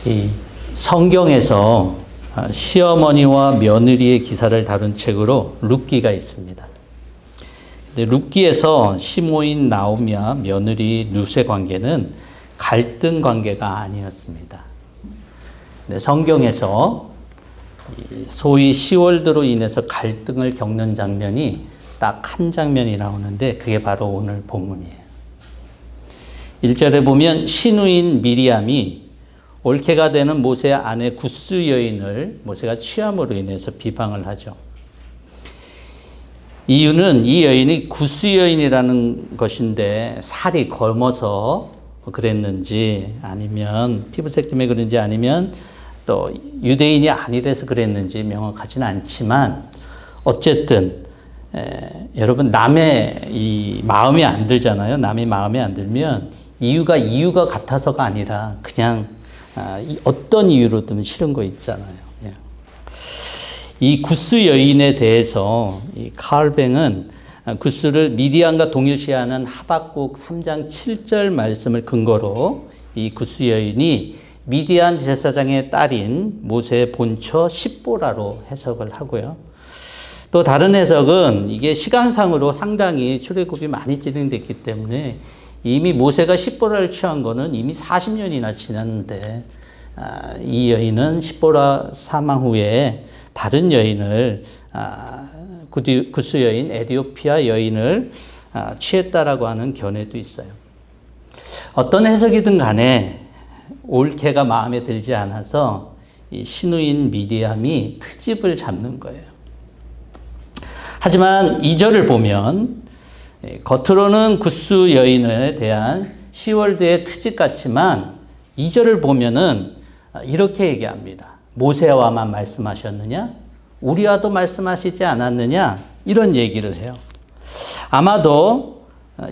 이 성경에서 시어머니와 며느리의 기사를 다룬 책으로 룻기가 있습니다. 근데 룻기에서 시모인 나오미와 며느리 룻의 관계는 갈등 관계가 아니었습니다. 근데 성경에서 소위 시월드로 인해서 갈등을 겪는 장면이 딱 한 장면이 나오는데 그게 바로 오늘 본문이에요. 1절에 보면 시누인 미리암이 올케가 되는 모세의 아내 굿스 여인을 모세가 취함으로 인해서 비방을 하죠. 이유는 이 여인이 굿스 여인이라는 것인데 살이 검어서 그랬는지 아니면 피부색 때문에 그런지 아니면 또 유대인이 아니라서 그랬는지 명확하지는 않지만 어쨌든 여러분 남의 이 마음에 안 들잖아요. 남의 마음에 안 들면 이유가 같아서가 아니라 그냥 어떤 이유로든 싫은 거 있잖아요. 이 굿스 여인에 대해서 이 칼뱅은 굿스를 미디안과 동일시하는 하박국 3장 7절 말씀을 근거로 이 굿스 여인이 미디안 제사장의 딸인 모세의 본처 십보라로 해석을 하고요. 또 다른 해석은 이게 시간상으로 상당히 출애굽이 많이 진행됐기 때문에 이미 모세가 십보라를 취한 거는 이미 40년이나 지났는데 이 여인은 십보라 사망 후에 다른 여인을 굿스 여인 에디오피아 여인을 취했다라고 하는 견해도 있어요. 어떤 해석이든 간에 올케가 마음에 들지 않아서 이 시누인 미리암이 트집을 잡는 거예요. 하지만 2절을 보면 겉으로는 굿스 여인에 대한 시월드의 트집 같지만 2절을 보면은 이렇게 얘기합니다. 모세와만 말씀하셨느냐? 우리와도 말씀하시지 않았느냐? 이런 얘기를 해요. 아마도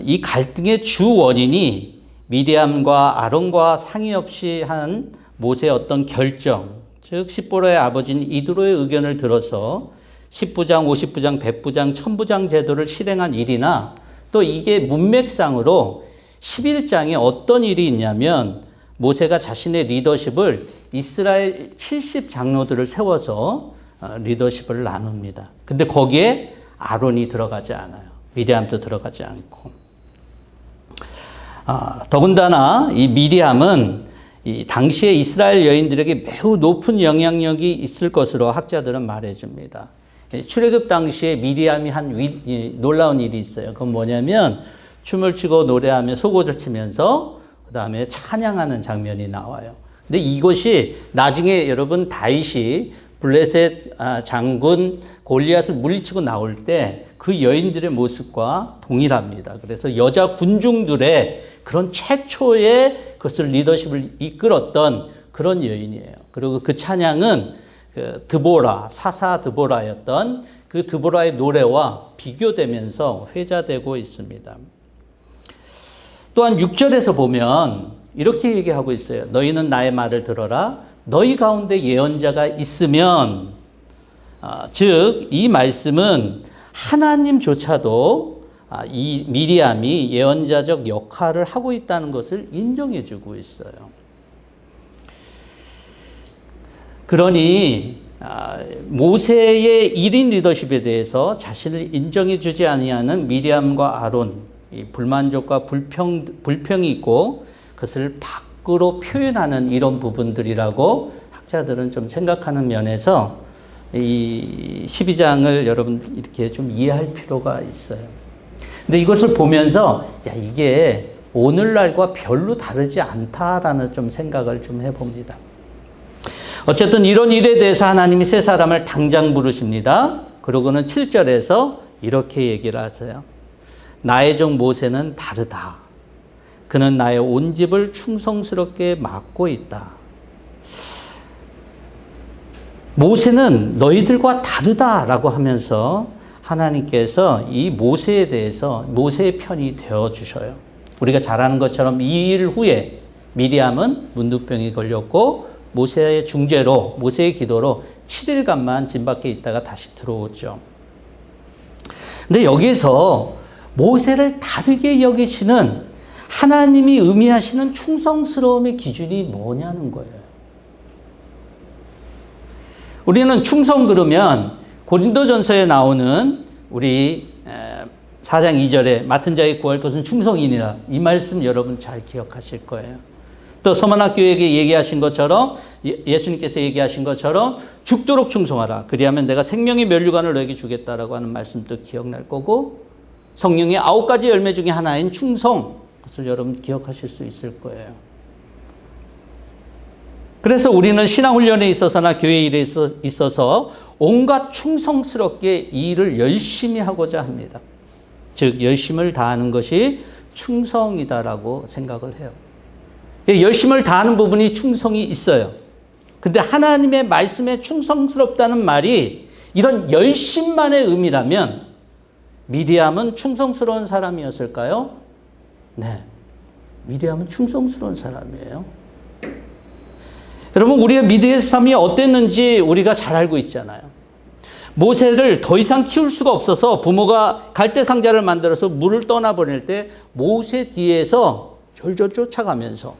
이 갈등의 주 원인이 미디암과 아론과 상의 없이 한 모세의 어떤 결정, 즉 십보라의 아버지인 이드로의 의견을 들어서 10부장, 50부장, 100부장, 1000부장 제도를 실행한 일이나 또 이게 문맥상으로 11장에 어떤 일이 있냐면 모세가 자신의 리더십을 이스라엘 70장로들을 세워서 리더십을 나눕니다. 근데 거기에 아론이 들어가지 않아요. 미리암도 들어가지 않고. 더군다나 이 미리암은 이 당시에 이스라엘 여인들에게 매우 높은 영향력이 있을 것으로 학자들은 말해줍니다. 출애굽 당시에 미리암이 한 놀라운 일이 있어요. 그건 뭐냐면 춤을 추고 노래하며 속옷을 치면서 그 다음에 찬양하는 장면이 나와요. 근데 이것이 나중에 여러분 다윗이 블레셋 장군 골리앗을 물리치고 나올 때 그 여인들의 모습과 동일합니다. 그래서 여자 군중들의 그런 최초의 그것을 리더십을 이끌었던 그런 여인이에요. 그리고 그 찬양은 그 드보라, 사사 드보라였던 그 드보라의 노래와 비교되면서 회자되고 있습니다. 또한 6절에서 보면 이렇게 얘기하고 있어요. 너희는 나의 말을 들어라. 너희 가운데 예언자가 있으면, 즉 이 말씀은 하나님조차도 이 미리암이 예언자적 역할을 하고 있다는 것을 인정해주고 있어요. 그러니 모세의 1인 리더십에 대해서 자신을 인정해주지 아니하는 미리암과 아론, 이 불만족과 불평이 있고 그것을 밖으로 표현하는 이런 부분들이라고 학자들은 좀 생각하는 면에서 이 12장을 여러분 이렇게 좀 이해할 필요가 있어요. 근데 이것을 보면서 이게 오늘날과 별로 다르지 않다라는 좀 생각을 좀 해봅니다. 어쨌든 이런 일에 대해서 하나님이 세 사람을 당장 부르십니다. 그러고는 7절에서 이렇게 얘기를 하세요. 나의 종 모세는 다르다. 그는 나의 온 집을 충성스럽게 맡고 있다. 모세는 너희들과 다르다라고 하면서 하나님께서 이 모세에 대해서 모세의 편이 되어주셔요. 우리가 잘 아는 것처럼 이 일 후에 미리암은 문둥병이 걸렸고 모세의 중재로 모세의 기도로 7일간만 진 밖에 있다가 다시 들어오죠. 근데 여기에서 모세를 다르게 여기시는 하나님이 의미하시는 충성스러움의 기준이 뭐냐는 거예요. 우리는 충성 그러면 고린도전서에 나오는 우리 4장 2절에 맡은 자에게 구할 것은 충성이니라. 이 말씀 여러분 잘 기억하실 거예요. 또 서문학교에게 얘기하신 것처럼 예수님께서 얘기하신 것처럼 죽도록 충성하라. 그리하면 내가 생명의 면류관을 너에게 주겠다라고 하는 말씀도 기억날 거고 성령의 9가지 열매 중에 하나인 충성, 그것을 여러분 기억하실 수 있을 거예요. 그래서 우리는 신앙훈련에 있어서나 교회 일에 있어서 온갖 충성스럽게 이 일을 열심히 하고자 합니다. 즉 열심을 다하는 것이 충성이다라고 생각을 해요. 열심을 다하는 부분이 충성이 있어요. 근데 하나님의 말씀에 충성스럽다는 말이 이런 열심만의 의미라면 미리암은 충성스러운 사람이었을까요? 네, 미리암은 충성스러운 사람이에요. 여러분, 우리가 미디의 삶이 어땠는지 우리가 잘 알고 있잖아요. 모세를 더 이상 키울 수가 없어서 부모가 갈대상자를 만들어서 물을 떠나보낼 때 모세 뒤에서 졸졸 쫓아가면서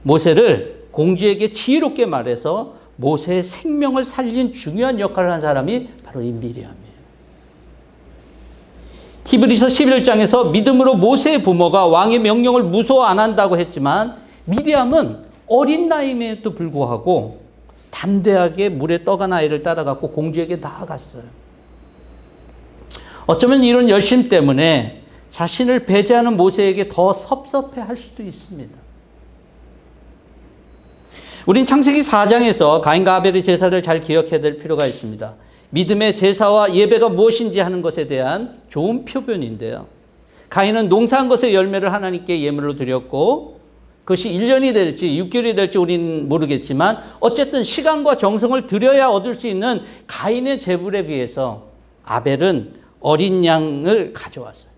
모세를 공주에게 지혜롭게 말해서 모세의 생명을 살린 중요한 역할을 한 사람이 바로 이 미리암이에요. 히브리서 11장에서 믿음으로 모세의 부모가 왕의 명령을 무서워 안 한다고 했지만 미리암은 어린 나이임에도 불구하고 담대하게 물에 떠간 아이를 따라갔고 공주에게 나아갔어요. 어쩌면 이런 열심 때문에 자신을 배제하는 모세에게 더 섭섭해할 수도 있습니다. 우린 창세기 4장에서 가인과 아벨의 제사를 잘 기억해야 될 필요가 있습니다. 믿음의 제사와 예배가 무엇인지 하는 것에 대한 좋은 표본인데요. 가인은 농사한 것의 열매를 하나님께 예물로 드렸고 그것이 1년이 될지 6개월이 될지 우리는 모르겠지만 어쨌든 시간과 정성을 들여야 얻을 수 있는 가인의 제물에 비해서 아벨은 어린 양을 가져왔어요.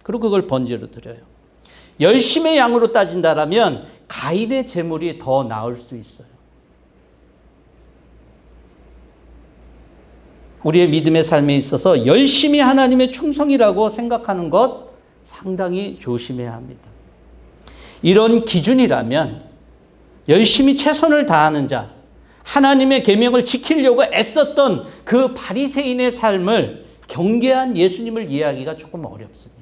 그리고 그걸 번제로 드려요. 열심의 양으로 따진다라면 가인의 제물이 더 나을 수 있어요. 우리의 믿음의 삶에 있어서 열심히 하나님의 충성이라고 생각하는 것 상당히 조심해야 합니다. 이런 기준이라면 열심히 최선을 다하는 자, 하나님의 계명을 지키려고 애썼던 그 바리새인의 삶을 경계한 예수님을 이해하기가 조금 어렵습니다.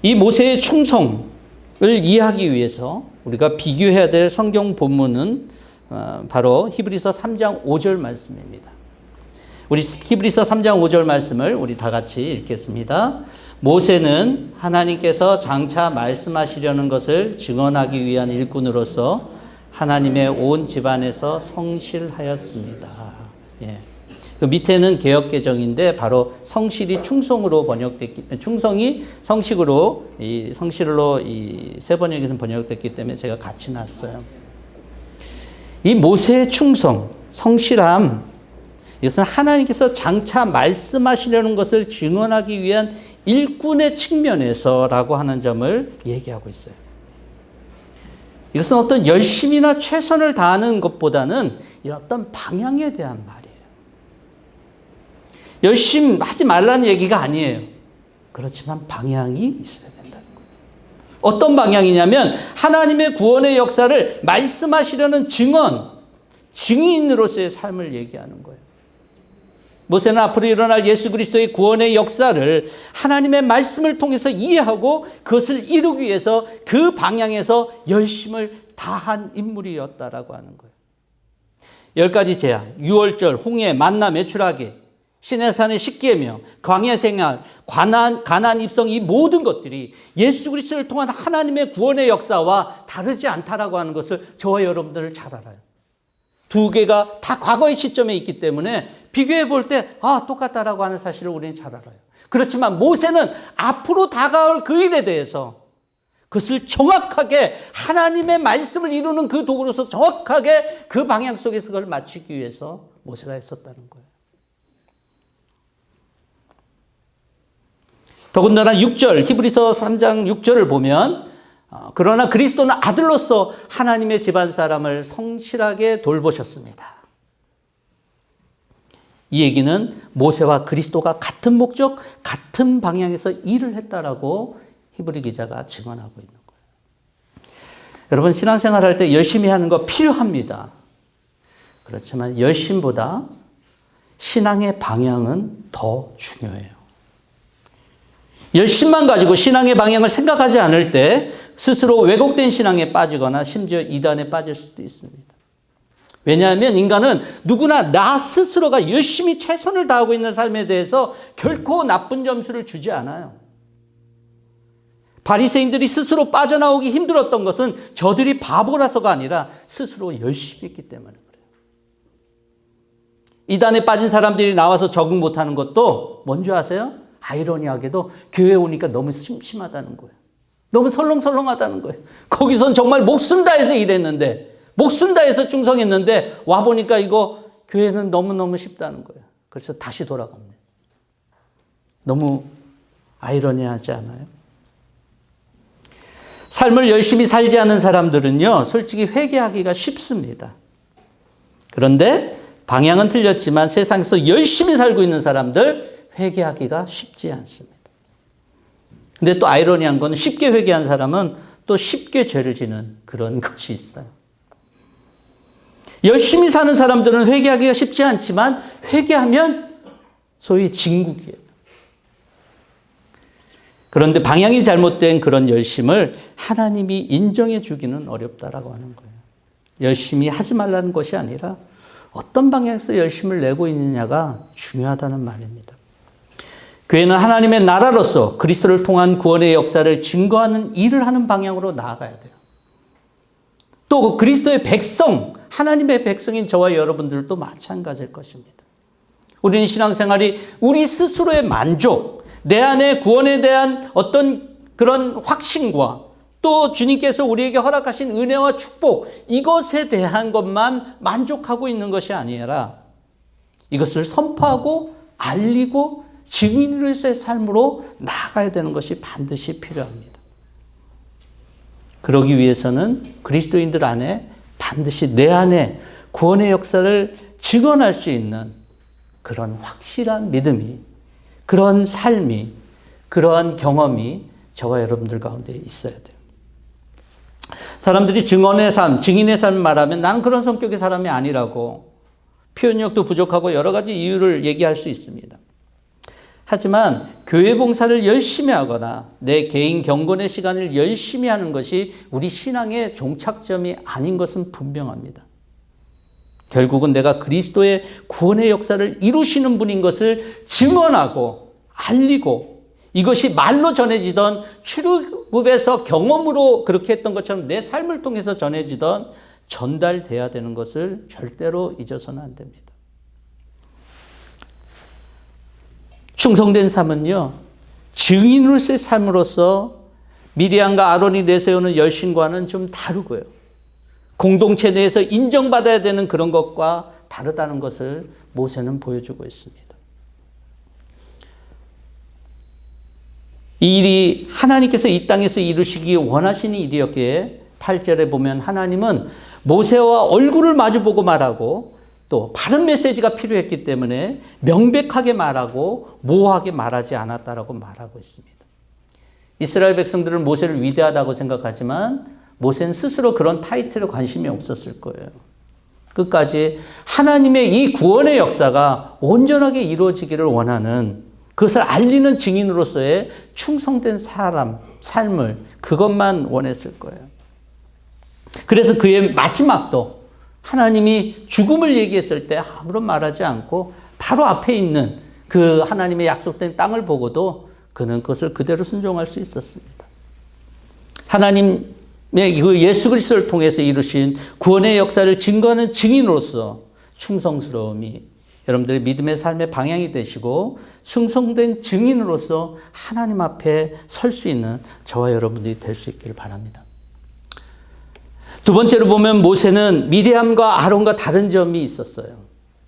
이 모세의 충성을 이해하기 위해서 우리가 비교해야 될 성경 본문은 바로 히브리서 3장 5절 말씀입니다. 우리 히브리서 3장 5절 말씀을 우리 다 같이 읽겠습니다. 모세는 하나님께서 장차 말씀하시려는 것을 증언하기 위한 일꾼으로서 하나님의 온 집안에서 성실하였습니다. 예. 그 밑에는 개역개정인데 바로 성실이 충성으로 번역됐기, 충성이 성식으로 이 성실로 이 세 번역에서는 번역됐기 때문에 제가 같이 놨어요. 이 모세의 충성, 성실함, 이것은 하나님께서 장차 말씀하시려는 것을 증언하기 위한 일꾼의 측면에서라고 하는 점을 얘기하고 있어요. 이것은 어떤 열심이나 최선을 다하는 것보다는 어떤 방향에 대한 말이에요. 열심히 하지 말라는 얘기가 아니에요. 그렇지만 방향이 있어야 된다는 거예요. 어떤 방향이냐면 하나님의 구원의 역사를 말씀하시려는 증인으로서의 삶을 얘기하는 거예요. 모세는 앞으로 일어날 예수 그리스도의 구원의 역사를 하나님의 말씀을 통해서 이해하고 그것을 이루기 위해서 그 방향에서 열심을 다한 인물이었다라고 하는 거예요. 10가지 재앙, 유월절, 홍해, 만나, 메추라기, 시내산의 십계명, 광야 생활, 가나안 입성, 이 모든 것들이 예수 그리스도를 통한 하나님의 구원의 역사와 다르지 않다라고 하는 것을 저와 여러분들은 잘 알아요. 두 개가 다 과거의 시점에 있기 때문에 비교해 볼 때 똑같다라고 하는 사실을 우리는 잘 알아요. 그렇지만 모세는 앞으로 다가올 그 일에 대해서 그것을 정확하게 하나님의 말씀을 이루는 그 도구로서 정확하게 그 방향 속에서 그걸 맞추기 위해서 모세가 했었다는 거예요. 더군다나 6절, 히브리서 3장 6절을 보면 그러나 그리스도는 아들로서 하나님의 집안 사람을 성실하게 돌보셨습니다. 이 얘기는 모세와 그리스도가 같은 목적, 같은 방향에서 일을 했다라고 히브리 기자가 증언하고 있는 거예요. 여러분 신앙생활 할 때 열심히 하는 거 필요합니다. 그렇지만 열심보다 신앙의 방향은 더 중요해요. 열심만 가지고 신앙의 방향을 생각하지 않을 때 스스로 왜곡된 신앙에 빠지거나 심지어 이단에 빠질 수도 있습니다. 왜냐하면 인간은 누구나 나 스스로가 열심히 최선을 다하고 있는 삶에 대해서 결코 나쁜 점수를 주지 않아요. 바리새인들이 스스로 빠져나오기 힘들었던 것은 저들이 바보라서가 아니라 스스로 열심히 했기 때문에 그래요. 이단에 빠진 사람들이 나와서 적응 못하는 것도 뭔지 아세요? 아이러니하게도 교회에 오니까 너무 심심하다는 거예요. 너무 설렁설렁하다는 거예요. 거기선 정말 목숨 다해서 일했는데, 목숨 다해서 충성했는데 와보니까 이거 교회는 너무너무 쉽다는 거예요. 그래서 다시 돌아갑니다. 너무 아이러니하지 않아요? 삶을 열심히 살지 않은 사람들은요, 솔직히 회개하기가 쉽습니다. 그런데 방향은 틀렸지만 세상에서 열심히 살고 있는 사람들 회개하기가 쉽지 않습니다. 근데 또 아이러니한 건 쉽게 회개한 사람은 또 쉽게 죄를 지는 그런 것이 있어요. 열심히 사는 사람들은 회개하기가 쉽지 않지만 회개하면 소위 진국이에요. 그런데 방향이 잘못된 그런 열심을 하나님이 인정해 주기는 어렵다라고 하는 거예요. 열심히 하지 말라는 것이 아니라 어떤 방향에서 열심을 내고 있느냐가 중요하다는 말입니다. 교회는 하나님의 나라로서 그리스도를 통한 구원의 역사를 증거하는 일을 하는 방향으로 나아가야 돼요. 또 그리스도의 백성, 하나님의 백성인 저와 여러분들도 마찬가지일 것입니다. 우리는 신앙생활이 우리 스스로의 만족, 내 안에 구원에 대한 어떤 그런 확신과 또 주님께서 우리에게 허락하신 은혜와 축복, 이것에 대한 것만 만족하고 있는 것이 아니라 이것을 선포하고 알리고 증인으로서의 삶으로 나아가야 되는 것이 반드시 필요합니다. 그러기 위해서는 그리스도인들 안에 반드시 내 안에 구원의 역사를 증언할 수 있는 그런 확실한 믿음이, 그런 삶이, 그러한 경험이 저와 여러분들 가운데 있어야 돼요. 사람들이 증언의 삶, 증인의 삶을 말하면 나는 그런 성격의 사람이 아니라고 표현력도 부족하고 여러 가지 이유를 얘기할 수 있습니다. 하지만 교회 봉사를 열심히 하거나 내 개인 경건의 시간을 열심히 하는 것이 우리 신앙의 종착점이 아닌 것은 분명합니다. 결국은 내가 그리스도의 구원의 역사를 이루시는 분인 것을 증언하고 알리고 이것이 말로 전해지던 출애굽에서 경험으로 그렇게 했던 것처럼 내 삶을 통해서 전해지던 전달돼야 되는 것을 절대로 잊어서는 안 됩니다. 충성된 삶은요, 증인으로서의 삶으로서 미리암과 아론이 내세우는 열심과는 좀 다르고요. 공동체 내에서 인정받아야 되는 그런 것과 다르다는 것을 모세는 보여주고 있습니다. 이 일이 하나님께서 이 땅에서 이루시기 원하시는 일이었기에 8절에 보면 하나님은 모세와 얼굴을 마주보고 말하고 또 바른 메시지가 필요했기 때문에 명백하게 말하고 모호하게 말하지 않았다라고 말하고 있습니다. 이스라엘 백성들은 모세를 위대하다고 생각하지만 모세는 스스로 그런 타이틀에 관심이 없었을 거예요. 끝까지 하나님의 이 구원의 역사가 온전하게 이루어지기를 원하는, 그것을 알리는 증인으로서의 충성된 삶을 그것만 원했을 거예요. 그래서 그의 마지막도 하나님이 죽음을 얘기했을 때 아무런 말하지 않고 바로 앞에 있는 그 하나님의 약속된 땅을 보고도 그는 그것을 그대로 순종할 수 있었습니다. 하나님의 그 예수 그리스도를 통해서 이루신 구원의 역사를 증거하는 증인으로서 충성스러움이 여러분들의 믿음의 삶의 방향이 되시고 충성된 증인으로서 하나님 앞에 설 수 있는 저와 여러분들이 될 수 있기를 바랍니다. 두 번째로 보면 모세는 미리암과 아론과 다른 점이 있었어요.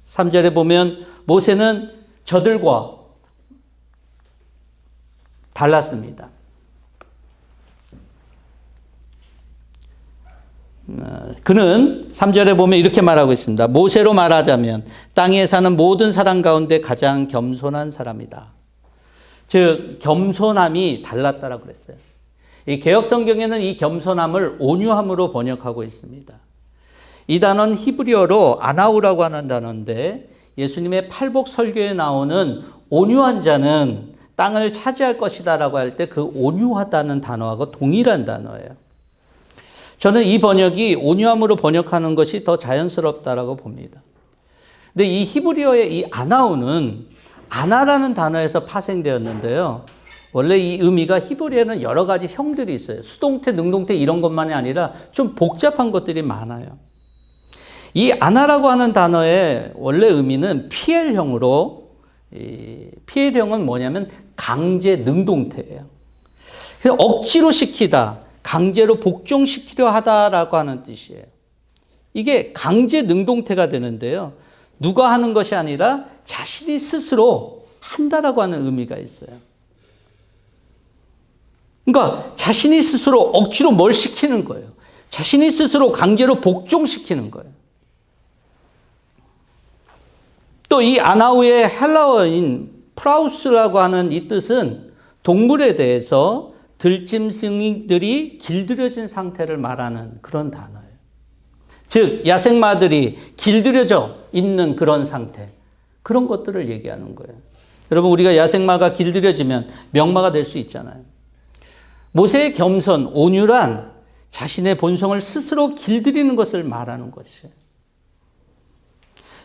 3절에 보면 모세는 저들과 달랐습니다. 그는 3절에 보면 이렇게 말하고 있습니다. 모세로 말하자면 땅에 사는 모든 사람 가운데 가장 겸손한 사람이다. 즉 겸손함이 달랐다라고 그랬어요. 이 개역 성경에는 이 겸손함을 온유함으로 번역하고 있습니다. 이 단어는 히브리어로 아나우라고 하는 단어인데 예수님의 팔복 설교에 나오는 온유한 자는 땅을 차지할 것이다라고 할 때 그 온유하다는 단어하고 동일한 단어예요. 저는 이 번역이 온유함으로 번역하는 것이 더 자연스럽다라고 봅니다. 근데 이 히브리어의 이 아나우는 아나라는 단어에서 파생되었는데요. 원래 이 의미가 히브리어에는 여러 가지 형들이 있어요. 수동태, 능동태 이런 것만이 아니라 좀 복잡한 것들이 많아요. 이 아나라고 하는 단어의 원래 의미는 피엘형으로, 피엘형은 뭐냐면 강제 능동태예요. 그래서 억지로 시키다, 강제로 복종시키려 하다라고 하는 뜻이에요. 이게 강제 능동태가 되는데요. 누가 하는 것이 아니라 자신이 스스로 한다라고 하는 의미가 있어요. 그러니까 자신이 스스로 억지로 뭘 시키는 거예요. 자신이 스스로 강제로 복종시키는 거예요. 또 이 아나우의 헬라어인 프라우스라고 하는 이 뜻은 동물에 대해서 들짐승들이 길들여진 상태를 말하는 그런 단어예요. 즉 야생마들이 길들여져 있는 그런 상태, 그런 것들을 얘기하는 거예요. 여러분, 우리가 야생마가 길들여지면 명마가 될 수 있잖아요. 모세의 겸손, 온유란 자신의 본성을 스스로 길들이는 것을 말하는 것이에요.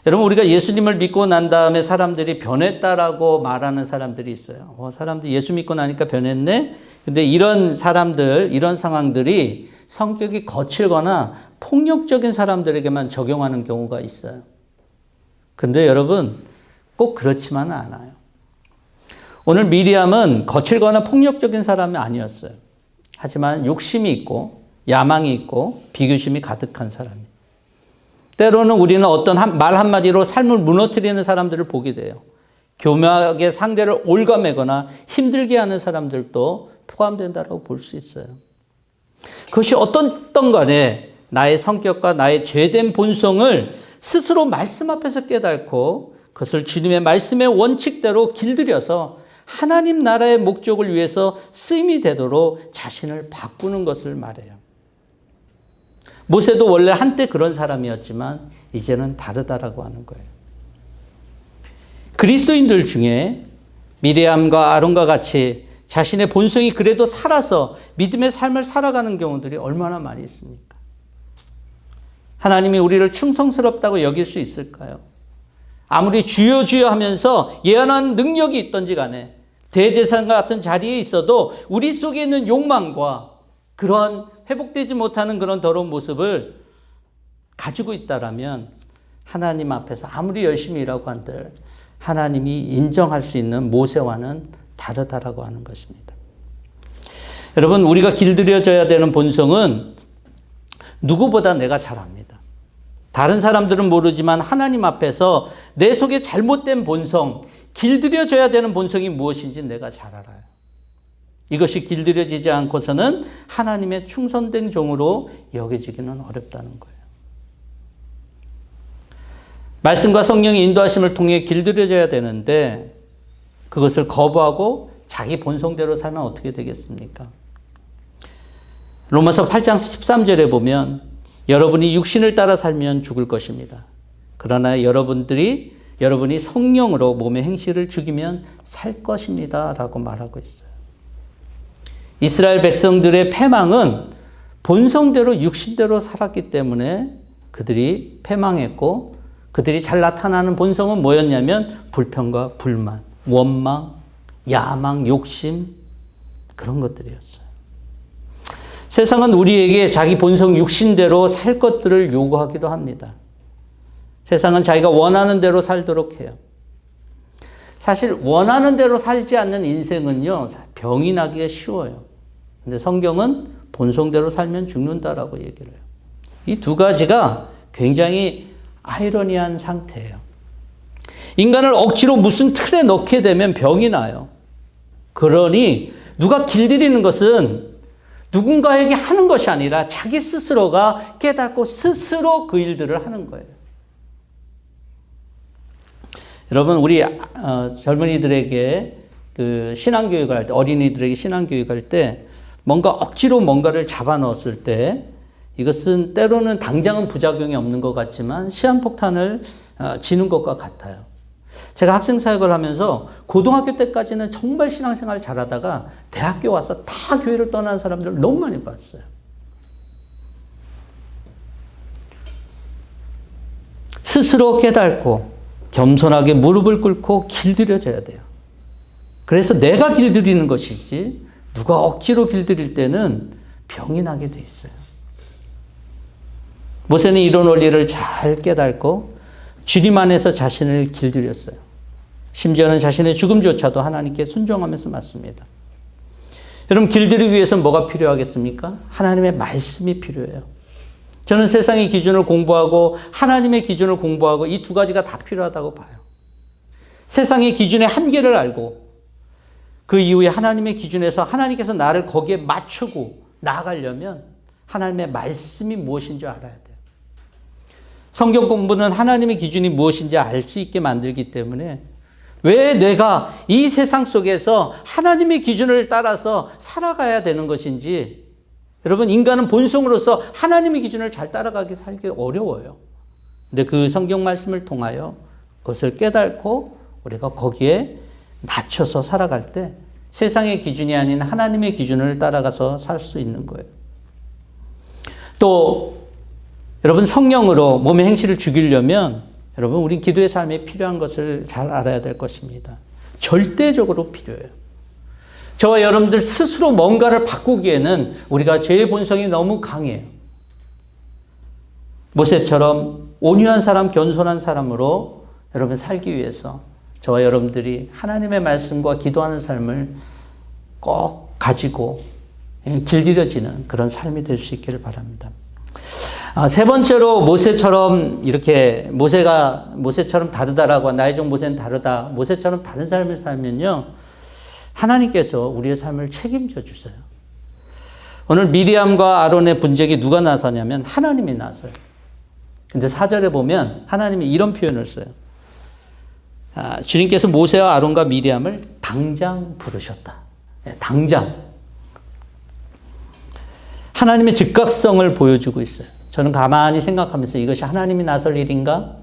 여러분, 우리가 예수님을 믿고 난 다음에 사람들이 변했다라고 말하는 사람들이 있어요. 사람들이 예수 믿고 나니까 변했네? 근데 이런 사람들, 이런 상황들이 성격이 거칠거나 폭력적인 사람들에게만 적용하는 경우가 있어요. 근데 여러분, 꼭 그렇지만은 않아요. 오늘 미리암은 거칠거나 폭력적인 사람이 아니었어요. 하지만 욕심이 있고, 야망이 있고, 비교심이 가득한 사람이에요. 때로는 우리는 어떤 말 한마디로 삶을 무너뜨리는 사람들을 보게 돼요. 교묘하게 상대를 올가매거나 힘들게 하는 사람들도 포함된다고 볼 수 있어요. 그것이 어떤 간에 나의 성격과 나의 죄된 본성을 스스로 말씀 앞에서 깨닫고 그것을 주님의 말씀의 원칙대로 길들여서 하나님 나라의 목적을 위해서 쓰임이 되도록 자신을 바꾸는 것을 말해요. 모세도 원래 한때 그런 사람이었지만 이제는 다르다라고 하는 거예요. 그리스도인들 중에 미리암과 아론과 같이 자신의 본성이 그래도 살아서 믿음의 삶을 살아가는 경우들이 얼마나 많이 있습니까? 하나님이 우리를 충성스럽다고 여길 수 있을까요? 아무리 주여 주여 하면서 예언한 능력이 있던지 간에 대제사장과 같은 자리에 있어도 우리 속에 있는 욕망과 그런 회복되지 못하는 그런 더러운 모습을 가지고 있다라면 하나님 앞에서 아무리 열심히 일하고 한들 하나님이 인정할 수 있는 모세와는 다르다라고 하는 것입니다. 여러분, 우리가 길들여져야 되는 본성은 누구보다 내가 잘 압니다. 다른 사람들은 모르지만 하나님 앞에서 내 속에 잘못된 본성, 길들여져야 되는 본성이 무엇인지 내가 잘 알아요. 이것이 길들여지지 않고서는 하나님의 충성된 종으로 여겨지기는 어렵다는 거예요. 말씀과 성령의 인도하심을 통해 길들여져야 되는데 그것을 거부하고 자기 본성대로 살면 어떻게 되겠습니까? 로마서 8장 13절에 보면 여러분이 육신을 따라 살면 죽을 것입니다. 그러나 여러분이 성령으로 몸의 행실을 죽이면 살 것입니다. 라고 말하고 있어요. 이스라엘 백성들의 패망은 본성대로 육신대로 살았기 때문에 그들이 패망했고 그들이 잘 나타나는 본성은 뭐였냐면 불평과 불만, 원망, 야망, 욕심 그런 것들이었어요. 세상은 우리에게 자기 본성 육신대로 살 것들을 요구하기도 합니다. 세상은 자기가 원하는 대로 살도록 해요. 사실 원하는 대로 살지 않는 인생은요, 병이 나기가 쉬워요. 근데 성경은 본성대로 살면 죽는다라고 얘기를 해요. 이 두 가지가 굉장히 아이러니한 상태예요. 인간을 억지로 무슨 틀에 넣게 되면 병이 나요. 그러니 누가 길들이는 것은 누군가에게 하는 것이 아니라 자기 스스로가 깨닫고 스스로 그 일들을 하는 거예요. 여러분, 우리 젊은이들에게 그 신앙교육을 할 때, 어린이들에게 신앙교육을 할 때 뭔가 억지로 뭔가를 잡아 넣었을 때 이것은 때로는 당장은 부작용이 없는 것 같지만 시한폭탄을 지는 것과 같아요. 제가 학생 사역을 하면서 고등학교 때까지는 정말 신앙생활 잘하다가 대학교 와서 다 교회를 떠난 사람들 너무 많이 봤어요. 스스로 깨닫고 겸손하게 무릎을 꿇고 길들여져야 돼요. 그래서 내가 길들이는 것이지 누가 억지로 길들일 때는 병이 나게 돼 있어요. 모세는 이런 원리를 잘 깨닫고 주님 안에서 자신을 길들였어요. 심지어는 자신의 죽음조차도 하나님께 순종하면서 맞습니다. 여러분, 길들이기 위해서 뭐가 필요하겠습니까? 하나님의 말씀이 필요해요. 저는 세상의 기준을 공부하고 하나님의 기준을 공부하고 이 두 가지가 다 필요하다고 봐요. 세상의 기준의 한계를 알고 그 이후에 하나님의 기준에서 하나님께서 나를 거기에 맞추고 나아가려면 하나님의 말씀이 무엇인지 알아야 돼요. 성경 공부는 하나님의 기준이 무엇인지 알 수 있게 만들기 때문에 왜 내가 이 세상 속에서 하나님의 기준을 따라서 살아가야 되는 것인지, 여러분, 인간은 본성으로서 하나님의 기준을 잘 따라가기 살기 어려워요. 근데 그 성경 말씀을 통하여 그것을 깨닫고 우리가 거기에 맞춰서 살아갈 때 세상의 기준이 아닌 하나님의 기준을 따라가서 살 수 있는 거예요. 또 여러분, 성령으로 몸의 행실을 죽이려면 여러분, 우린 기도의 삶에 필요한 것을 잘 알아야 될 것입니다. 절대적으로 필요해요. 저와 여러분들 스스로 뭔가를 바꾸기에는 우리가 죄의 본성이 너무 강해요. 모세처럼 온유한 사람, 겸손한 사람으로 여러분 살기 위해서 저와 여러분들이 하나님의 말씀과 기도하는 삶을 꼭 가지고 길들여지는 그런 삶이 될 수 있기를 바랍니다. 세 번째로 모세처럼 이렇게 모세처럼 다르다라고, 나의 종 모세는 다르다, 모세처럼 다른 삶을 살면요, 하나님께서 우리의 삶을 책임져 주세요. 오늘 미리암과 아론의 분쟁이 누가 나서냐면 하나님이 나서요. 근데 4절에 보면 하나님이 이런 표현을 써요. 주님께서 모세와 아론과 미리암을 당장 부르셨다. 당장. 하나님의 즉각성을 보여주고 있어요. 저는 가만히 생각하면서 이것이 하나님이 나설 일인가?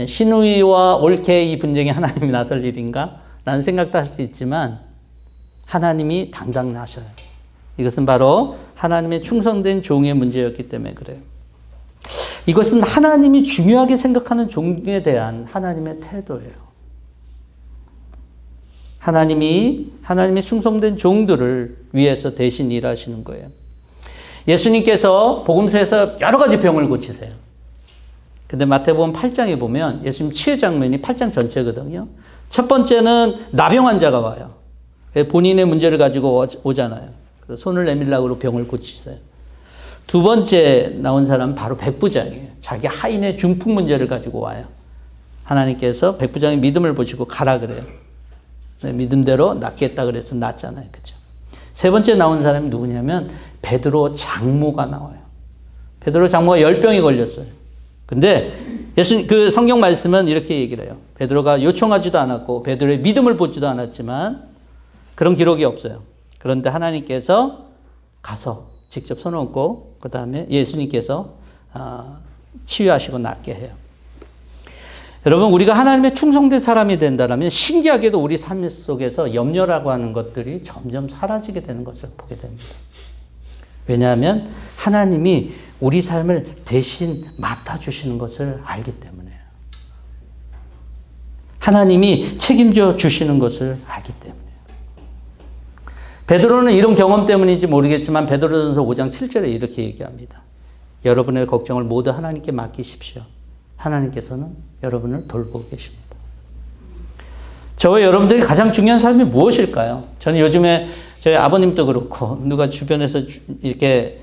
시누이와 올케의 이 분쟁이 하나님이 나설 일인가? 라는 생각도 할 수 있지만 하나님이 당장 나셔요. 이것은 바로 하나님의 충성된 종의 문제였기 때문에 그래요. 이것은 하나님이 중요하게 생각하는 종에 대한 하나님의 태도예요. 하나님의 충성된 종들을 위해서 대신 일하시는 거예요. 예수님께서 복음서에서 여러 가지 병을 고치세요. 근데 마태복음 8장에 보면 예수님 치유 장면이 8장 전체거든요. 첫 번째는 나병 환자가 와요. 본인의 문제를 가지고 오잖아요. 그래서 손을 내밀라고 병을 고치세요. 두 번째 나온 사람은 바로 백부장이에요. 자기 하인의 중풍 문제를 가지고 와요. 하나님께서 백부장의 믿음을 보시고 가라 그래요. 믿음대로 낫겠다 그래서 낫잖아요. 그죠? 세 번째 나온 사람이 누구냐면 베드로 장모가 나와요. 베드로 장모가 열병이 걸렸어요. 근데 예수님 그 성경 말씀은 이렇게 얘기를 해요. 베드로가 요청하지도 않았고 베드로의 믿음을 보지도 않았지만 그런 기록이 없어요. 그런데 하나님께서 가서 직접 손 얹고 그 다음에 예수님께서 치유하시고 낫게 해요. 여러분, 우리가 하나님의 충성된 사람이 된다면 신기하게도 우리 삶 속에서 염려라고 하는 것들이 점점 사라지게 되는 것을 보게 됩니다. 왜냐하면 하나님이 우리 삶을 대신 맡아주시는 것을 알기 때문에요. 하나님이 책임져 주시는 것을 알기 때문에요. 베드로는 이런 경험 때문인지 모르겠지만 베드로전서 5장 7절에 이렇게 얘기합니다. 여러분의 걱정을 모두 하나님께 맡기십시오. 하나님께서는 여러분을 돌보고 계십니다. 저와 여러분들이 가장 중요한 삶이 무엇일까요? 저는 요즘에 저희 아버님도 그렇고 누가 주변에서 이렇게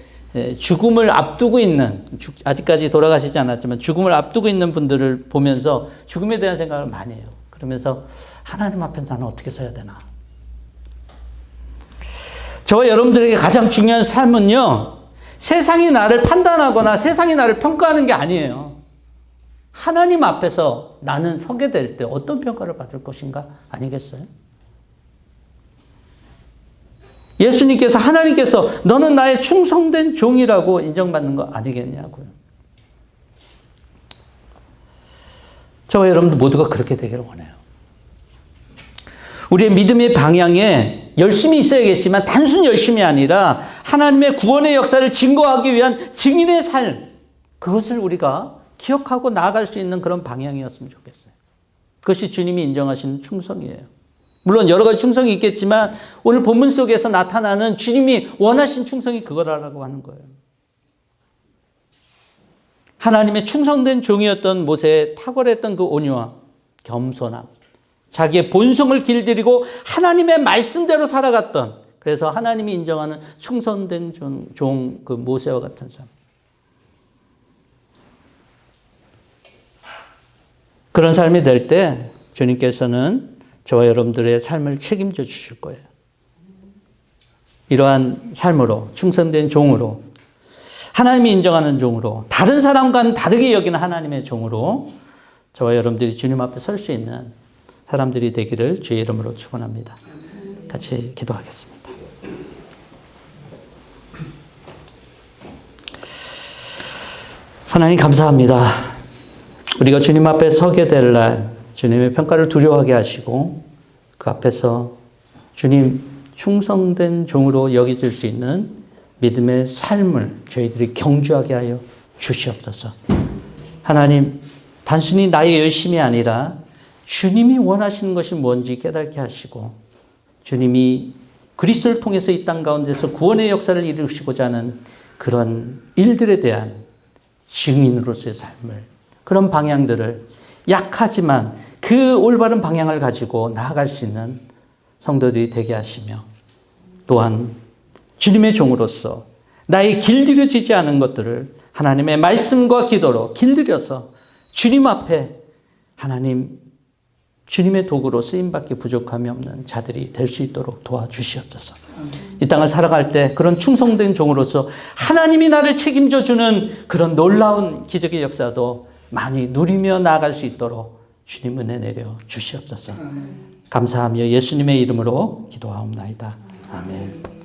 죽음을 앞두고 있는, 아직까지 돌아가시지 않았지만 죽음을 앞두고 있는 분들을 보면서 죽음에 대한 생각을 많이 해요. 그러면서 하나님 앞에서 나는 어떻게 서야 되나? 저와 여러분들에게 가장 중요한 삶은요, 세상이 나를 판단하거나 세상이 나를 평가하는 게 아니에요. 하나님 앞에서 나는 서게 될 때 어떤 평가를 받을 것인가 아니겠어요? 예수님께서, 하나님께서 너는 나의 충성된 종이라고 인정받는 거 아니겠냐고요. 저와 여러분들 모두가 그렇게 되기를 원해요. 우리의 믿음의 방향에 열심히 있어야겠지만 단순 열심이 아니라 하나님의 구원의 역사를 증거하기 위한 증인의 삶, 그것을 우리가 기억하고 나아갈 수 있는 그런 방향이었으면 좋겠어요. 그것이 주님이 인정하시는 충성이에요. 물론 여러 가지 충성이 있겠지만 오늘 본문 속에서 나타나는 주님이 원하신 충성이 그거라고 하는 거예요. 하나님의 충성된 종이었던 모세의 탁월했던 그 온유와 겸손함, 자기의 본성을 길들이고 하나님의 말씀대로 살아갔던, 그래서 하나님이 인정하는 충성된 종, 그 모세와 같은 삶. 그런 삶이 될 때 주님께서는 저와 여러분들의 삶을 책임져 주실 거예요. 이러한 삶으로, 충성된 종으로, 하나님이 인정하는 종으로, 다른 사람과는 다르게 여기는 하나님의 종으로 저와 여러분들이 주님 앞에 설 수 있는 사람들이 되기를 주의 이름으로 축원합니다. 같이 기도하겠습니다. 하나님 감사합니다. 우리가 주님 앞에 서게 될 날 주님의 평가를 두려워하게 하시고 그 앞에서 주님 충성된 종으로 여겨질 수 있는 믿음의 삶을 저희들이 경주하게 하여 주시옵소서. 하나님, 단순히 나의 열심이 아니라 주님이 원하시는 것이 뭔지 깨닫게 하시고 주님이 그리스도를 통해서 이 땅 가운데서 구원의 역사를 이루시고자 하는 그런 일들에 대한 증인으로서의 삶을, 그런 방향들을 약하지만 그 올바른 방향을 가지고 나아갈 수 있는 성도들이 되게 하시며, 또한 주님의 종으로서 나의 길들여지지 않은 것들을 하나님의 말씀과 기도로 길들여서 주님 앞에 하나님 주님의 도구로 쓰임받기 부족함이 없는 자들이 될 수 있도록 도와주시옵소서. 이 땅을 살아갈 때 그런 충성된 종으로서 하나님이 나를 책임져 주는 그런 놀라운 기적의 역사도 많이 누리며 나아갈 수 있도록 주님 은혜 내려 주시옵소서. 감사하며 예수님의 이름으로 기도하옵나이다. 아멘.